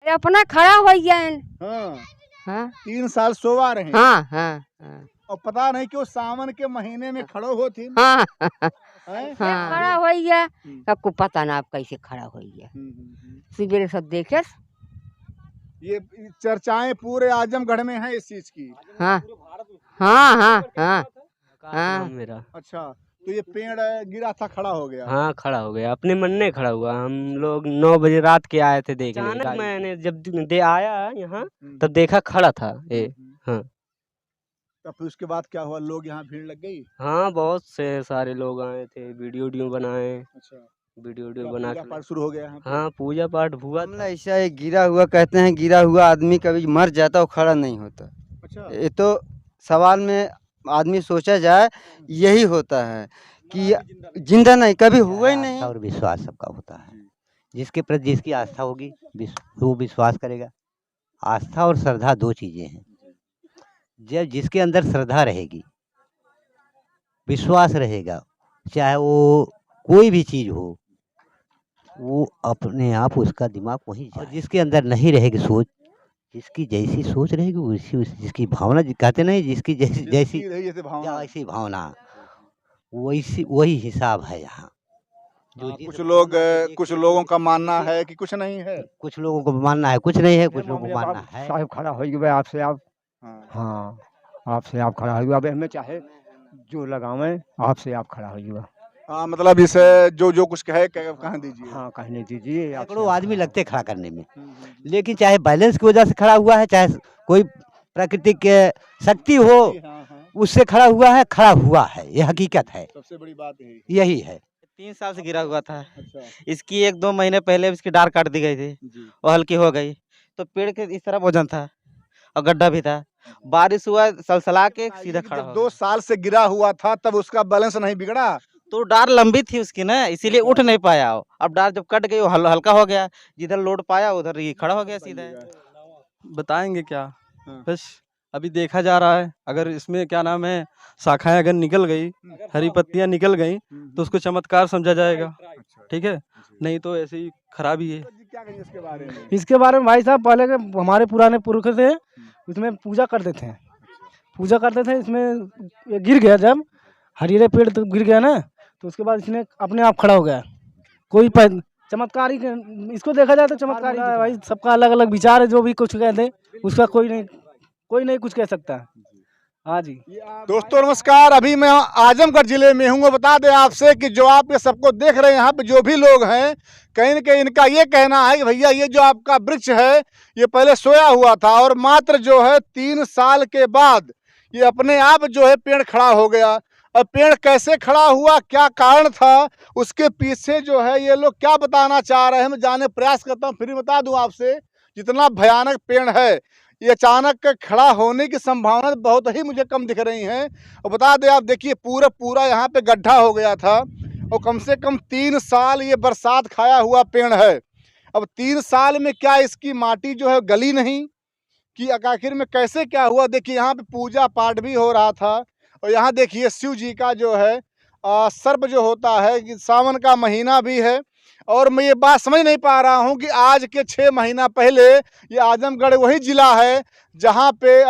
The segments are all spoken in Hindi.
अपना खड़ा हो गया। हाँ हाँ 3 साल सोवा रहे। हाँ हाँ हाँ और पता नहीं क्यों सावन के महीने में खड़ो होती। हाँ हैं? हाँ खड़ा हो गया। सबको पता ना आप कैसे खड़ा हो गया। सवेरे सब देखे। ये चर्चाएं पूरे आजमगढ़ में है इस चीज की। हाँ हाँ हाँ हाँ हाँ मेरा। अच्छा तो ये पेड़ गिरा था खड़ा हो गया। हाँ खड़ा हो गया, अपने मन नहीं खड़ा हुआ। हम लोग 9 बजे रात के आए थे देखने। अचानक मैंने जब आया यहाँ तब देखा खड़ा था ये। हाँ तब फिर उसके बाद क्या हुआ, लोग यहाँ भीड़ लग गई। हाँ बहुत से सारे लोग आए थे, वीडियो बनाए। अच्छा वीडियो बना पूजा के पाठ शुरू हो गया यहाँ पे। हाँ पूजा पाठ हुआ मामला ऐसा है, गिरा हुआ कहते हैं, गिरा हुआ आदमी कभी मर जाता और खड़ा नहीं होता। अच्छा ये तो सवाल में आदमी सोचा जाए यही होता है कि जिंदा नहीं कभी हुआ ही नहीं। आस्था और विश्वास सबका होता है। जिसके प्रति जिसकी आस्था होगी वो विश्वास करेगा। आस्था और श्रद्धा दो चीजें हैं। जब जिसके अंदर श्रद्धा रहेगी, विश्वास रहेगा, चाहे वो कोई भी चीज हो, वो अपने आप उसका दिमाग वहीं जाए। और जिसके अंदर नहीं रहेगी सोच, जिसकी जैसी सोच रहेगी उसी जिसकी भावना कहते नहीं, जिसकी जैसी रही जैसे भावना। वैसी भावना, वही हिसाब है यहाँ। कुछ लोगों का मानना है कि कुछ नहीं है। कुछ लोगों को मानना है, कुछ नहीं है, कुछ लोगों को मानना है। साहब खड़ा हो गया आपसे, आप हाँ आपसे आप खड़ा हो गया। अब हमें चाहे जो लगावे आपसे आप खड़ा हो गया। हाँ मतलब इसे जो कुछ कहे कह दीजिए। हाँ कहने दीजिए। सैकड़ों आदमी लगते खड़ा करने में, लेकिन चाहे बैलेंस की वजह से खड़ा हुआ है, चाहे कोई प्राकृतिक शक्ति हो उससे खड़ा हुआ है। ये हकीकत है, सबसे बड़ी बात यही है। 3 साल से गिरा हुआ था। अच्छा इसकी 1-2 महीने पहले इसकी डार काट दी गई थी और हल्की हो गई। तो पेड़ के इस तरह वजन था और गड्ढा भी था। बारिश हुआ सलसला के सीधा खड़ा हो 2 गया। साल से गिरा हुआ था तब उसका बैलेंस नहीं बिगड़ा। तो डार लंबी थी उसकी ना, इसीलिए उठ नहीं पाया। अब डार जब कट गई वो हल्का हो गया, जिधर लोड पाया उधर ये खड़ा हो गया सीधा। बताएंगे क्या, हाँ। बस अभी देखा जा रहा है। अगर इसमें क्या नाम है, शाखाएं अगर निकल गई, हरी पत्तियां निकल गई तो उसको चमत्कार समझा जाएगा। ठीक है, नहीं तो ऐसे ही खराबी है। क्या कहेंगे इसके बारे में? इसके बारे में भाई साहब, पहले के हमारे पुराने पुरख थे, इसमें पूजा करते थे। इसमें ये गिर गया, जब हरीरे पेड़ तो गिर गया ना, तो उसके बाद इसने अपने आप खड़ा हो गया। कोई चमत्कारी इसको देखा जाए तो चमत्कारी है भाई। सबका अलग अलग विचार है, जो भी कुछ कहते उसका कोई नहीं कुछ कह सकता। हाँ जी दोस्तों नमस्कार, अभी मैं आजमगढ़ जिले में हूँ। बता दें आपसे कि जो आप ये सबको देख रहे हैं यहाँ पे जो भी लोग हैं, कहीं न कहीं इनका ये कहना है कि भैया ये जो आपका वृक्ष है ये पहले सोया हुआ था और मात्र जो है 3 साल के बाद ये अपने आप जो है पेड़ खड़ा हो गया। अब पेड़ कैसे खड़ा हुआ, क्या कारण था, उसके पीछे जो है ये लोग क्या बताना चाह रहे हैं, मैं जानने प्रयास करता हूँ। फिर बता दूँ आपसे, जितना भयानक पेड़ है ये अचानक खड़ा होने की संभावना बहुत ही मुझे कम दिख रही हैं। और बता दें आप, देखिए पूरा यहाँ पे गड्ढा हो गया था और कम से कम 3 साल ये बरसात खाया हुआ पेड़ है। अब 3 साल में क्या इसकी माटी जो है गली नहीं कि आखिर में कैसे क्या हुआ। देखिए यहाँ पे पूजा पाठ भी हो रहा था और यहाँ देखिए शिव जी का जो है सर्प जो होता है कि सावन का महीना भी है। और मैं ये बात समझ नहीं पा रहा हूँ कि आज के 6 महीना पहले ये आजमगढ़ वही ज़िला है जहाँ पे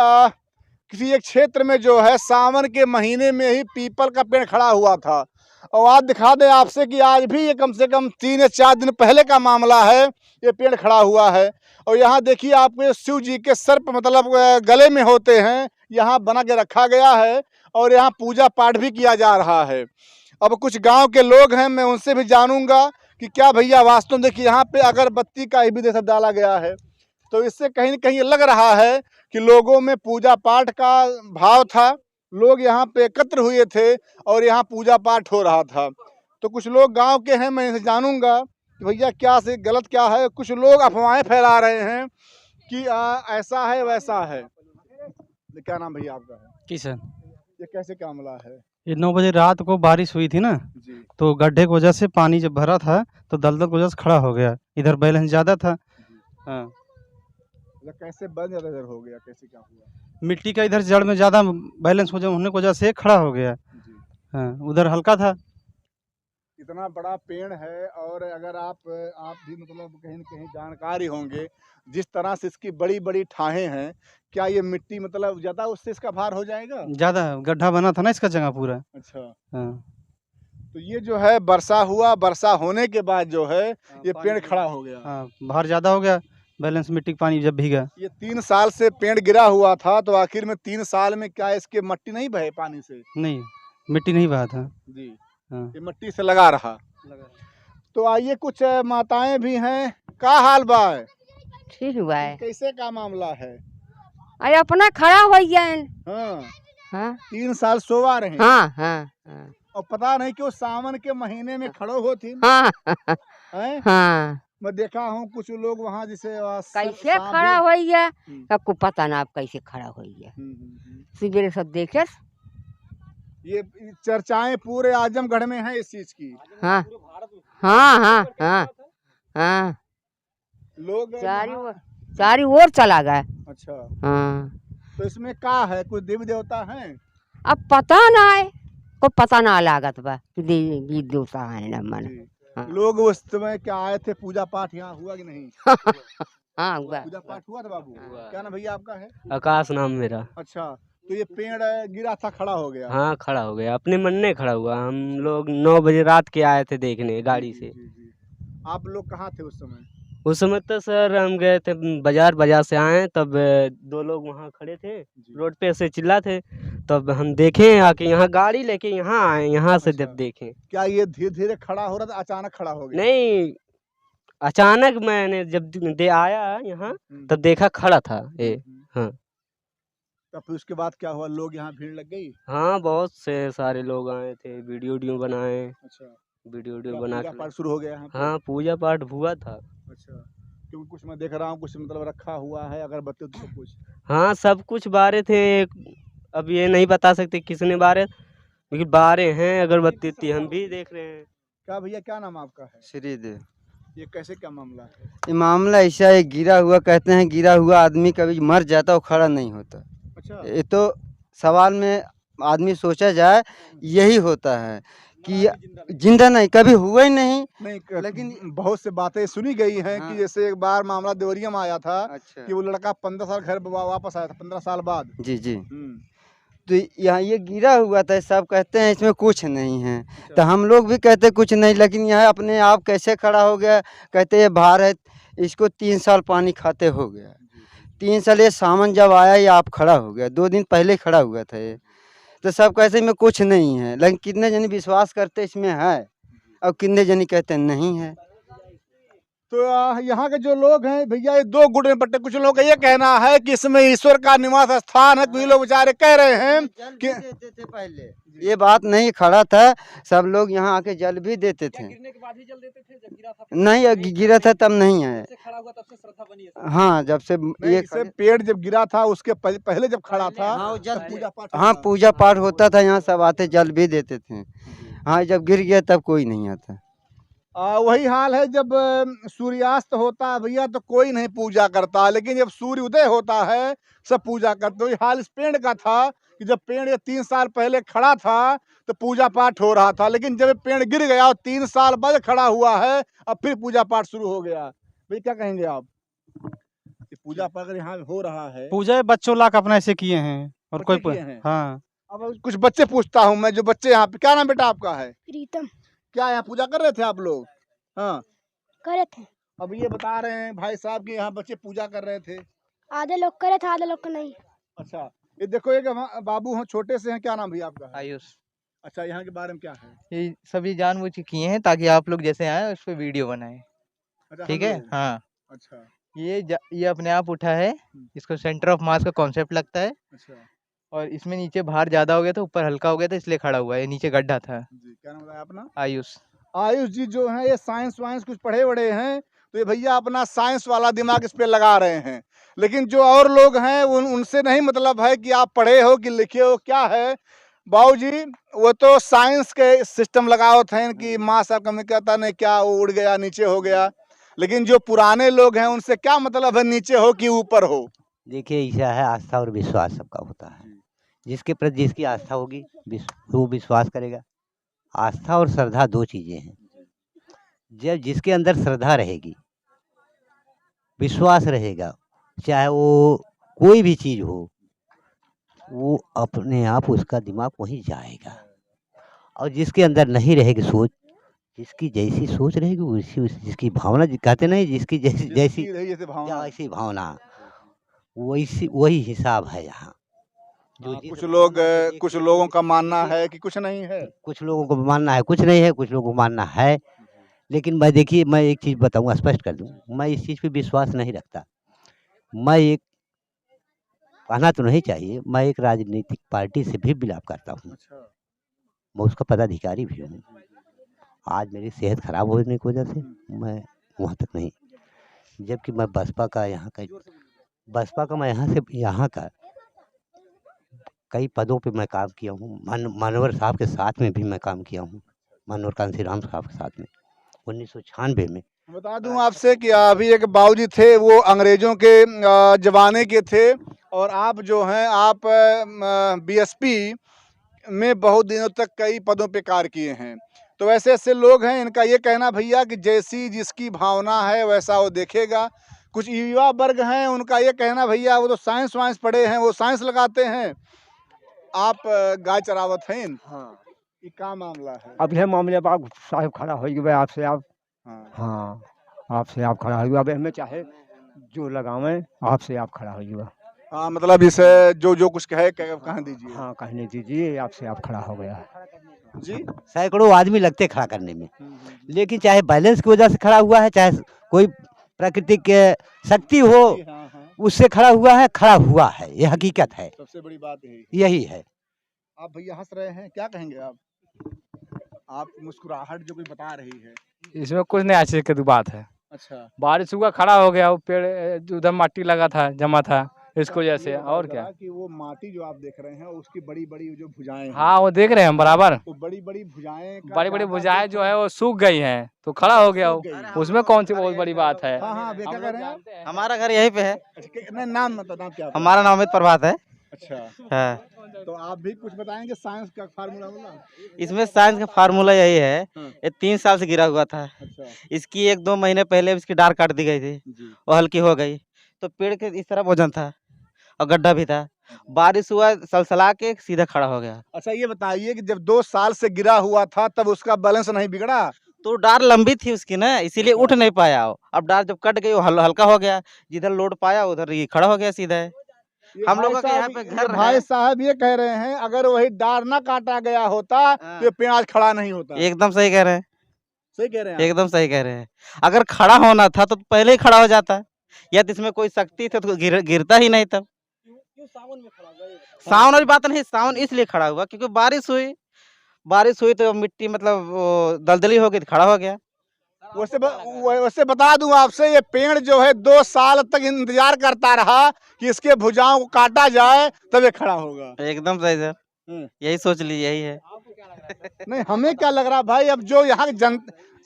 किसी एक क्षेत्र में जो है सावन के महीने में ही पीपल का पेड़ खड़ा हुआ था। और आज दिखा दें आपसे कि आज भी ये कम से कम 3 या 4 दिन पहले का मामला है, ये पेड़ खड़ा हुआ है। और यहाँ देखिए आपको शिव जी के सर्प मतलब गले में होते हैं, यहाँ बना के रखा गया है और यहाँ पूजा पाठ भी किया जा रहा है। अब कुछ गांव के लोग हैं, मैं उनसे भी जानूंगा कि क्या भैया वास्तव में देखिए यहाँ पे अगरबत्ती का भी जैसा डाला गया है, तो इससे कहीं न कहीं लग रहा है कि लोगों में पूजा पाठ का भाव था। लोग यहाँ पे एकत्र हुए थे और यहाँ पूजा पाठ हो रहा था। तो कुछ लोग गांव के हैं, मैं इनसे जानूंगा कि भैया क्या से गलत क्या है। कुछ लोग अफवाहें फैला रहे हैं कि ऐसा है वैसा है। क्या नाम भैया आपका है? किशन। ये कैसे क्या मामला है? ये 9 बजे रात को बारिश हुई थी ना, तो गड्ढे की वजह से पानी जब भरा था तो दलदल की वजह से खड़ा हो गया। इधर बैलेंस ज़्यादा था। हाँ कैसे बंद इधर हो गया, कैसे क्या हुआ? मिट्टी का इधर जड़ में ज़्यादा बैलेंस होने की वजह से खड़ा हो गया। हाँ उधर हल्का था। इतना बड़ा पेड़ है और अगर आप भी मतलब कहीं न कहीं जानकार ही होंगे, जिस तरह से इसकी बड़ी-बड़ी ठाहें हैं, क्या ये मिट्टी मतलब ज़्यादा उससे इसका भार हो जाएगा? ज़्यादा गड्ढा बना था ना इसका जगह पूरा। अच्छा, हाँ। तो ये जो है वर्षा होने के बाद जो है ये पेड़ खड़ा हो गया। हाँ, भार ज़्यादा हो गया, बैलेंस मिट्टी का पानी जब भीगा। ये 3 साल से पेड़ गिरा हुआ था, तो आखिर में 3 साल में क्या इसके मट्टी नहीं बहे पानी से? नहीं, मिट्टी नहीं बहा था। जी, हाँ। ये मट्टी से लगा रहा। तो आइए कुछ माताएं भी हैं, का हाल बा? ठीक हुआ है। कैसे का मामला है? अरे अपना खड़ा हो गए। हाँ, हाँ 3 साल सोवा रहे हैं। हाँ हाँ हाँ और पता नहीं क्यों सावन के महीने में खड़ो होती हाँ हैं? हाँ मैं देखा हूँ कुछ लोग वहाँ जैसे कैसे खड़ा हो गया, आपको पता ना आप कैसे खड़ा हो गया। सवेरे सब देखे। ये चर्चाएं पूरे आजमगढ़ में हैं इस चीज की। हाँ हाँ हाँ हाँ हाँ लोग चारी ओर चला गया। अच्छा, हाँ तो इसमें क्या है, कुछ देवी देवता हैं? अब पता ना है, को पता ना लागत बा कि देवी देवता है ना मन। जी। हाँ। लोग उस समय क्या आए थे, पूजा पाठ यहाँ हुआ कि नहीं? हाँ हुआ। पूजा पाठ हुआ था बाबू? क्या नाम भैया आपका है? आकाश नाम मेरा। अच्छा, तो ये पेड़ गिरा था, खड़ा हो गया? हाँ खड़ा हो गया, अपने मन नहीं खड़ा हुआ। हम लोग 9 बजे रात के आए थे देखने गाड़ी से। जी। आप लोग कहाँ थे उस समय? उस समय तो सर हम गए थे बाजार से आए, तब 2 लोग वहाँ खड़े थे रोड पे, ऐसे चिल्ला थे। तब हम देखे आके यहाँ गाड़ी लेके यहाँ आए, यहाँ से जब देखे। क्या ये धीरे धीरे खड़ा हो रहा था, अचानक खड़ा हो गया? नहीं, अचानक मैंने जब आया यहाँ तब देखा खड़ा था ये। हाँ तब फिर उसके बाद क्या हुआ, लोग यहाँ भीड़ लग गई? हाँ, बहुत से सारे लोग आए थे, वीडियो बनाए। अच्छा, वीडियो क्या बना पूजा के पाठ शुरू हो गया यहाँ पे? हाँ पूजा पाठ हुआ था। अच्छा, क्योंकि कुछ मैं देख रहा हूँ, कुछ मतलब रखा हुआ है अगरबत्ती तो सब कुछ। हाँ सब कुछ बारे थे। अब ये नहीं बता सकते किसने बारे, लेकिन बारे हैं अगरबत्ती हम भी देख रहे हैं। क्या भैया, क्या नाम आपका है? श्रीदेव। ये कैसे क्या मामला है? ये मामला ऐसा है, गिरा हुआ कहते हैं, गिरा हुआ आदमी कभी मर जाता वो खड़ा नहीं होता। अच्छा, ये तो सवाल में आदमी सोचा जाए यही होता है कि जिंदा नहीं, कभी हुआ ही नहीं। नहीं लेकिन बहुत से बातें सुनी गई हैं हाँ। कि जैसे एक बार मामला देवरिया में आया था अच्छा। कि वो लड़का 15 साल घर वापस आया था, 15 साल बाद। जी जी। तो यहाँ ये गिरा हुआ था, सब कहते हैं इसमें कुछ नहीं है, तो हम लोग भी कहते कुछ नहीं, लेकिन यह अपने आप कैसे खड़ा हो गया, कहते ये भार है, इसको 3 साल पानी खाते हो गया। 3 साल ये सावन जब आया ये आप खड़ा हो गया, 2 दिन पहले खड़ा हुआ था ये। तो सब कहते में कुछ नहीं है, लेकिन कितने जने विश्वास करते इसमें है और कितने जने कहते नहीं है। तो यहाँ के जो लोग हैं भैया, ये 2 गुट में बटे। कुछ लोगों का ये कहना है कि इसमें ईश्वर का निवास स्थान है। कुछ लोग बेचारे कह रहे हैं कि देते थे पहले, ये बात नहीं, खड़ा था सब लोग यहाँ आके जल भी देते थे। गिरने के बाद ही जल देते थे, जब गिरा था नहीं, गिरा था तब नहीं है। हाँ, जब से ये पेड़ जब गिरा था उसके पहले जब खड़ा था, पूजा पाठ, हाँ पूजा पाठ होता था, यहाँ सब आते जल भी देते थे। हाँ, जब गिर गया तब कोई नहीं आता। वही हाल है, जब सूर्यास्त होता है भैया तो कोई नहीं पूजा करता, लेकिन जब सूर्य उदय होता है सब पूजा करते। वही हाल इस पेड़ का था कि जब पेड़ ये 3 साल पहले खड़ा था तो पूजा पाठ हो रहा था, लेकिन जब पेड़ गिर गया और 3 साल बाद खड़ा हुआ है, अब फिर पूजा पाठ शुरू हो गया। भाई क्या कहेंगे आप? पूजा पाठ यहाँ हो रहा है, पूजा बच्चों लाख अपना ऐसे किए हैं और कोई किए हैं। हाँ। अब कुछ बच्चे पूछता हूँ मैं, जो बच्चे यहाँ पे, क्या नाम बेटा आपका है? प्रीतम। क्या यहाँ पूजा कर रहे थे आप लोग? हाँ कर रहे थे। अब ये बता रहे हैं भाई साहब कि यहाँ बच्चे पूजा कर रहे थे। आधे लोग करे थे, आधे लोग को नहीं। अच्छा, ये देखो एक बाबू हैं, छोटे से हैं, क्या नाम भैया आपका है? आयुष। अच्छा, यहाँ के बारे में क्या है? ये सभी जानबूझ के किए हैं ताकि आप लोग जैसे आए उस पर वीडियो बनाए। अच्छा, ठीक है। हाँ, अच्छा, ये अपने आप उठा है, इसको सेंटर ऑफ मास का कॉन्सेप्ट लगता है। अच्छा, और इसमें नीचे भार ज्यादा हो गया था, ऊपर हल्का हो गया था, इसलिए खड़ा हुआ है। नीचे गड्ढा था। जी, क्या नाम है अपना? आयुष। आयुष जी जो है ये साइंस वाइंस कुछ पढ़े बड़े हैं, तो ये भैया अपना साइंस वाला दिमाग इस पे लगा रहे हैं। लेकिन जो और लोग हैं उनसे नहीं मतलब है कि आप पढ़े हो कि लिखे हो, क्या है बाबूजी, वो तो साइंस के सिस्टम लगाओ थे कि माँ साहब का कहता नहीं क्या वो उड़ गया नीचे हो गया, लेकिन जो पुराने लोग हैं उनसे क्या मतलब है नीचे हो कि ऊपर हो? देखिए ऐसा है, आस्था और विश्वास सबका होता है। जिसके प्रति जिसकी आस्था होगी वो विश्वास करेगा। आस्था और श्रद्धा 2 चीज़ें हैं। जब जिसके अंदर श्रद्धा रहेगी, विश्वास रहेगा, चाहे वो कोई भी चीज़ हो, वो अपने आप उसका दिमाग वहीं जाएगा। और जिसके अंदर नहीं रहेगी सोच, जिसकी जैसी सोच रहेगी उसी जिसकी भावना कहते नहीं, जिसकी जैसी वैसी भावना, वही हिसाब है यहाँ। कुछ लोगों का मानना है कि कुछ नहीं है, कुछ लोगों को मानना है कुछ नहीं है, कुछ लोगों को मानना है। लेकिन मैं देखिए, मैं एक चीज़ बताऊंगा, स्पष्ट कर दूं, मैं इस चीज़ पे विश्वास नहीं रखता। मैं एक कहना तो नहीं चाहिए, मैं एक राजनीतिक पार्टी से भी बिलोंग करता हूँ। मैं उसका पदाधिकारी भी हूँ। आज मेरी सेहत खराब होने की वजह से मैं वहाँ तक नहीं, जबकि मैं बसपा का मैं यहाँ का कई पदों पे मैं काम किया हूँ। मनोहर साहब के साथ में भी मैं काम किया हूँ, मनोहर कांसी राम साहब के साथ में 1996 में। बता दूं आपसे कि अभी एक बाबूजी थे, वो अंग्रेजों के जमाने के थे, और आप जो हैं आप बीएसपी में बहुत दिनों तक कई पदों पे कार्य किए हैं। तो ऐसे ऐसे लोग हैं, इनका ये कहना भैया कि जैसी जिसकी भावना है वैसा वो देखेगा। कुछ युवा वर्ग हैं, उनका ये कहना भैया वो तो साइंस वाइंस पढ़े हैं, वो साइंस लगाते हैं। आप गाय चरावत हैं। हाँ, ये क्या मामला है? अब यह मामले पर आप साहब खड़ा हो गए, आपसे आप हाँ आपसे आप खड़ा हो, अब हमें चाहे जो लगावें, आपसे आप खड़ा हो गया। हाँ, मतलब इसे जो कुछ कहे कहने दीजिए। हाँ, कहने दीजिए, आपसे आप खड़ा हो गया जी। सैकड़ों आदमी लगते खड़ा करने में, लेकिन चाहे बैलेंस की वजह से खड़ा हुआ है, चाहे कोई प्राकृतिक शक्ति हो उससे खड़ा हुआ है, ये हकीकत है। सबसे बड़ी बात यही है। आप भैया हंस रहे हैं, क्या कहेंगे आप मुस्कुराहट जो कोई बता रही है इसमें कुछ नहीं अच्छी की बात है। अच्छा, बारिश हुआ, खड़ा हो गया, वो पेड़ उधर माटी लगा था, जमा था, इसको जैसे। और क्या कि वो माटी जो आप देख रहे हैं उसकी बड़ी बड़ी जो भुजाएं, हाँ वो देख रहे हैं हम बराबर, वो बड़ी बड़ी भुजाएं जो है वो सूख गई हैं, तो खड़ा हो गया वो। उसमें कौन सी बहुत बड़ी बात है? हाँ, क्या कर रहे हैं? हमारा घर यहीं पे है। नाम नाम क्या? हमारा नाम अमित प्रभात है। अच्छा, हाँ। तो आप भी कुछ बताएंगे साइंस का फार्मूला? इसमें साइंस का फार्मूला यही है, ये 3 साल से गिरा हुआ था। अच्छा। इसकी 1-2 महीने पहले इसकी डार काट दी गई थी, वो हल्की हो गई, तो पेड़ के इस तरह वजन था और गड्ढा भी था। बारिश हुआ, सलसला के सीधा खड़ा हो गया। अच्छा, ये बताइए कि जब 2 साल से गिरा हुआ था तब उसका बैलेंस नहीं बिगड़ा? तो डार लंबी थी उसकी ना, इसीलिए उठ नहीं पाया। अब डार जब कट गई वो हल्का हो गया, जिधर लोड पाया उधर ये खड़ा हो गया सीधा। हम लोगों का यहाँ पे घर भाई साहब ये कह रहे हैं, अगर वही डार ना काटा गया होता तो ये पेड़ आज खड़ा नहीं होता। एकदम सही कह रहे हैं, सही कह रहे हैं, एकदम सही कह रहे हैं। अगर खड़ा होना था तो पहले ही खड़ा हो जाता, या तो इसमें कोई शक्ति थी तो गिरता ही नहीं। तब सावन वाली बात नहीं, सावन इसलिए खड़ा हुआ क्योंकि बारिश हुई तो मिट्टी मतलब दलदली हो गई, खड़ा हो गया। वैसे बता दूं आपसे, ये पेड़ जो है 2 साल तक इंतजार करता रहा कि इसके भुजाओं को काटा जाए तब ये खड़ा होगा। एकदम सही सर, यही सोच ली, यही है। नहीं, हमें क्या लग रहा भाई, अब जो यहाँ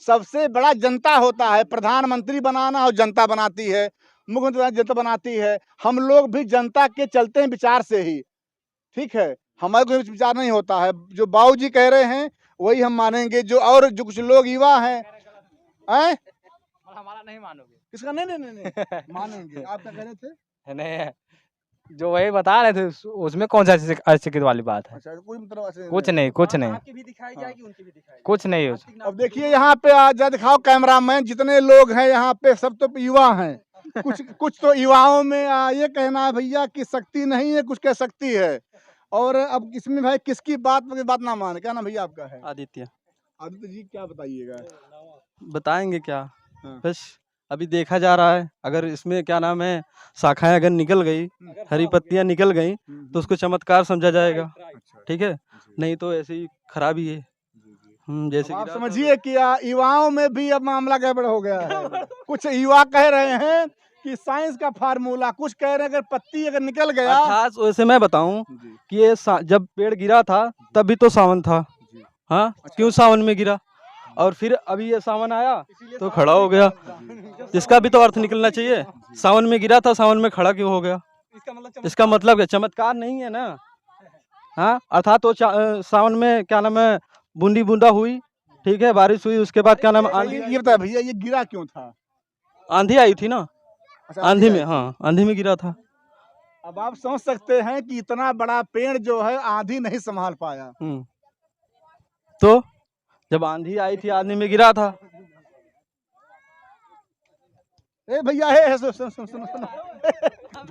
सबसे बड़ा जनता होता है, प्रधानमंत्री बनाना और जनता बनाती है, मुख्यमंत्री जनता बनाती है। हम लोग भी जनता के चलते हैं विचार से ही, ठीक है, हमारे कोई विचार नहीं होता है। जो बाबूजी कह रहे हैं वही हम मानेंगे। जो कुछ लोग युवा हैं, हमारा नहीं मानोगे? इसका नहीं मानेंगे। आप क्या कह रहे थे? नहीं, जो वही बता रहे थे उसमें कौन सा अशिक्षित वाली बात है? अच्छा, कोई मतलब कुछ नहीं कुछ नहीं अब देखिए यहाँ पे आजा दिखाओ कैमरामैन, जितने लोग हैं यहाँ पे सब तो युवा हैं। कुछ तो युवाओं में ये कहना है भैया कि शक्ति नहीं है, कुछ कह शक्ति है। और अब इसमें भाई किसकी बात ना माने? क्या नाम भैया आपका है? आदित्य जी, क्या बताइएगा? बताएंगे क्या, बस अभी देखा जा रहा है, अगर इसमें क्या नाम है शाखाएं अगर निकल गई, हरी पत्तियां निकल गई तो उसको चमत्कार समझा जाएगा, ठीक है, नहीं तो ऐसी ही खराबी है। जैसे आप समझिए कि युवाओं में भी अब मामला गड़बड़ हो गया है। कुछ युवा कह रहे हैं कि साइंस का फार्मूला, कुछ कह रहे हैं अगर पत्ती अगर निकल गया। खास वैसे मैं बताऊं कि ये जब पेड़ गिरा था तभी तो सावन था, हाँ, क्यों सावन में गिरा, और फिर अभी ये सावन आया तो खड़ा हो गया। इसका भी तो अर्थ निकलना चाहिए, सावन में गिरा था, सावन में खड़ा क्यों हो गया? इसका मतलब क्या, चमत्कार नहीं है ना, हाँ, अर्थात तो सावन में क्या नाम है बूंदी बूंदा हुई ठीक है, बारिश हुई, उसके बाद क्या नाम है, आंधी ये बताया भैया, ये गिरा क्यों था? आंधी आई थी ना, अच्छा, आंधी आई में, थी। हाँ आंधी में गिरा था। अब आप समझ सकते हैं कि इतना बड़ा पेड़ जो है आंधी नहीं संभाल पाया। तो जब आंधी आई थी, आंधी में गिरा था। ए भैया, हे सुनो सुनो सुनो सुनो सुनो।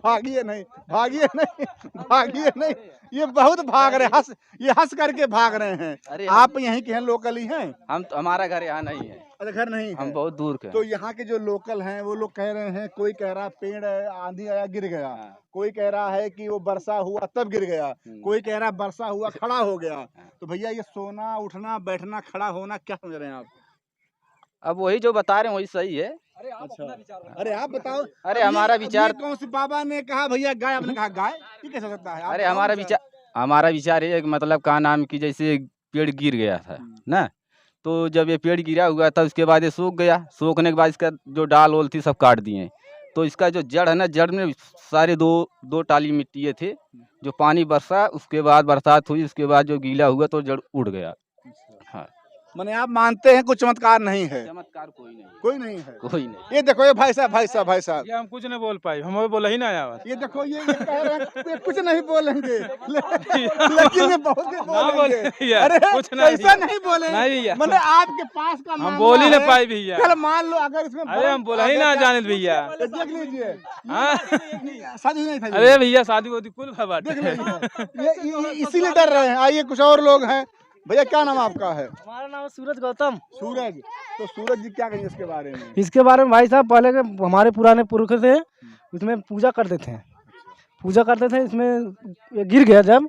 भागिए नहीं, भागिए नहीं, भागिए नहीं, ये बहुत भाग रहे, ये हंस करके भाग रहे हैं। अरे आप यहीं के हैं, लोकल ही हैं? हम तो, हमारा घर यहाँ नहीं है। अच्छा, घर नहीं है? हम बहुत दूर के तो यहाँ के जो लोकल हैं वो लोग कह रहे हैं, कोई कह रहा पेड़ आंधी आया गिर गया, कोई कह रहा है कि वो वर्षा हुआ तब गिर गया, कोई कह रहा वर्षा हुआ खड़ा हो गया। तो भैया, ये सोना उठना बैठना खड़ा होना क्या समझ रहे हैं आप? अब वही जो बता रहे हैं वही सही है। अच्छा, अरे आप बताओ। अरे हमारा विचार, कौन सी बाबा ने कहा भैया गाय, आपने कहा गाय, ये कैसे हो सकता है? अरे हमारा विचार ये है कि मतलब का नाम की जैसे पेड़ गिर गया था ना, तो जब ये पेड़ गिरा हुआ था उसके बाद ये सूख गया, सूखने के बाद इसका जो डाल ओल थी सब काट दिए, तो इसका जो जड़ है ना, जड़ में सारे दो टाली मिट्टी थे, जो पानी बरसा उसके बाद बरसात हुई, उसके बाद जो गीला हुआ तो जड़ उड़ गया। हाँ, माने आप मानते हैं कुछ चमत्कार नहीं है? चमत्कार कोई नहीं, कोई नहीं है, कोई नहीं। ये देखो, ये भाई साहब, ये हम कुछ नहीं बोल पाए, हमें बोला ही ना आया। ये देखो, ये कह रहे हैं ये कुछ नहीं बोलेंगे, लेकिन ये बहुत बोलेंगे। अरे कुछ नहीं, ऐसा नहीं बोलेंगे, नहीं भैया, मतलब आपके पास का हम बोल ही नहीं पाए भैया। कल मान लो अगर इसमें, अरे हम बोला ही ना जाने भैया। देख लीजिए, शादी नहीं था, अरे भैया शादी वादी कुल खबर देख लीजिए, ये इसीलिए डर रहे हैं। आइए, कुछ और लोग हैं। भैया, क्या नाम आपका है? हमारा नाम है सूरज गौतम। सूरज, तो सूरज जी क्या कहेंगे इसके बारे में? इसके बारे में भाई साहब, पहले के हमारे पुराने पुरख थे, उसमें पूजा करते थे, इसमें ये गिर गया, जब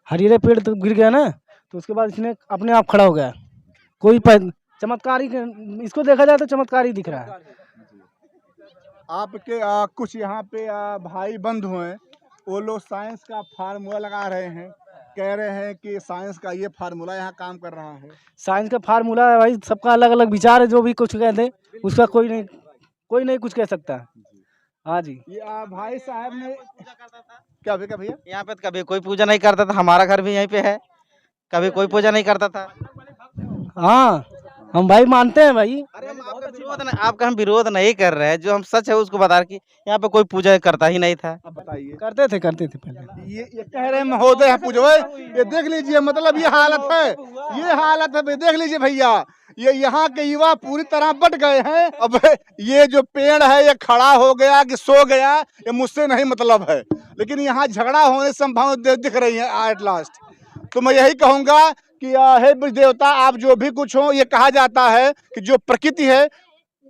हरीरे पेड़ तो गिर गया ना, तो उसके बाद इसने अपने आप खड़ा हो गया। कोई चमत्कारी, इसको देखा जाए तो चमत्कारी दिख रहा है। आपके कुछ यहाँ पे भाई बंधु हैं, वो लोग साइंस का फार्मूला लगा रहे हैं, कह रहे हैं कि साइंस का ये फार्मूला यहाँ काम कर रहा है। साइंस का फार्मूला है भाई, सबका अलग अलग विचार है, जो भी कुछ कहते हैं उसका कोई नहीं कुछ कह सकता। हाँ जी, ये भाई साहब ने क्या भैया, यहाँ पे कभी कोई पूजा नहीं करता था, हमारा घर भी यहीं पे है, कभी कोई पूजा नहीं करता था। हाँ, हम भाई मानते हैं भाई। अरे आपका हम विरोध नहीं कर रहे हैं, जो हम सच है उसको बता रहे कि यहाँ पे कोई पूजा करता ही नहीं था। अब बताइए। करते थे पहले। ये कह रहे हैं महोदय है पूजो, ये देख लीजिए, मतलब ये हालत है, देख लीजिए भैया, ये यहाँ के युवा पूरी तरह बट गए हैं। अब ये जो पेड़ है ये खड़ा हो गया कि सो गया, ये मुझसे नहीं मतलब है, लेकिन यहाँ झगड़ा होने संभावना दिख रही है एट लास्ट। तो मैं यही कहूँगा कि हे ब्रज देवता, आप जो भी कुछ हो, ये कहा जाता है कि जो प्रकृति है,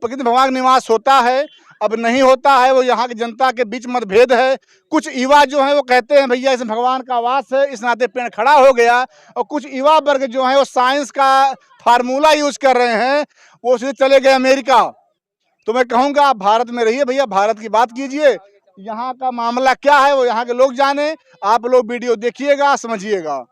प्रकृति भगवान निवास होता है, अब नहीं होता है, वो यहाँ की जनता के बीच मतभेद है। कुछ युवा जो हैं वो कहते हैं भैया इसमें भगवान का वास है, इस नाते पेड़ खड़ा हो गया, और कुछ युवा वर्ग जो है वो साइंस का फार्मूला यूज कर रहे हैं, वो सीधे चले गए अमेरिका। तो मैं कहूँगा आप भारत में रहिए भैया, भारत की बात कीजिए, यहाँ का मामला क्या है वो यहाँ के लोग जाने, आप लोग वीडियो देखिएगा, समझिएगा।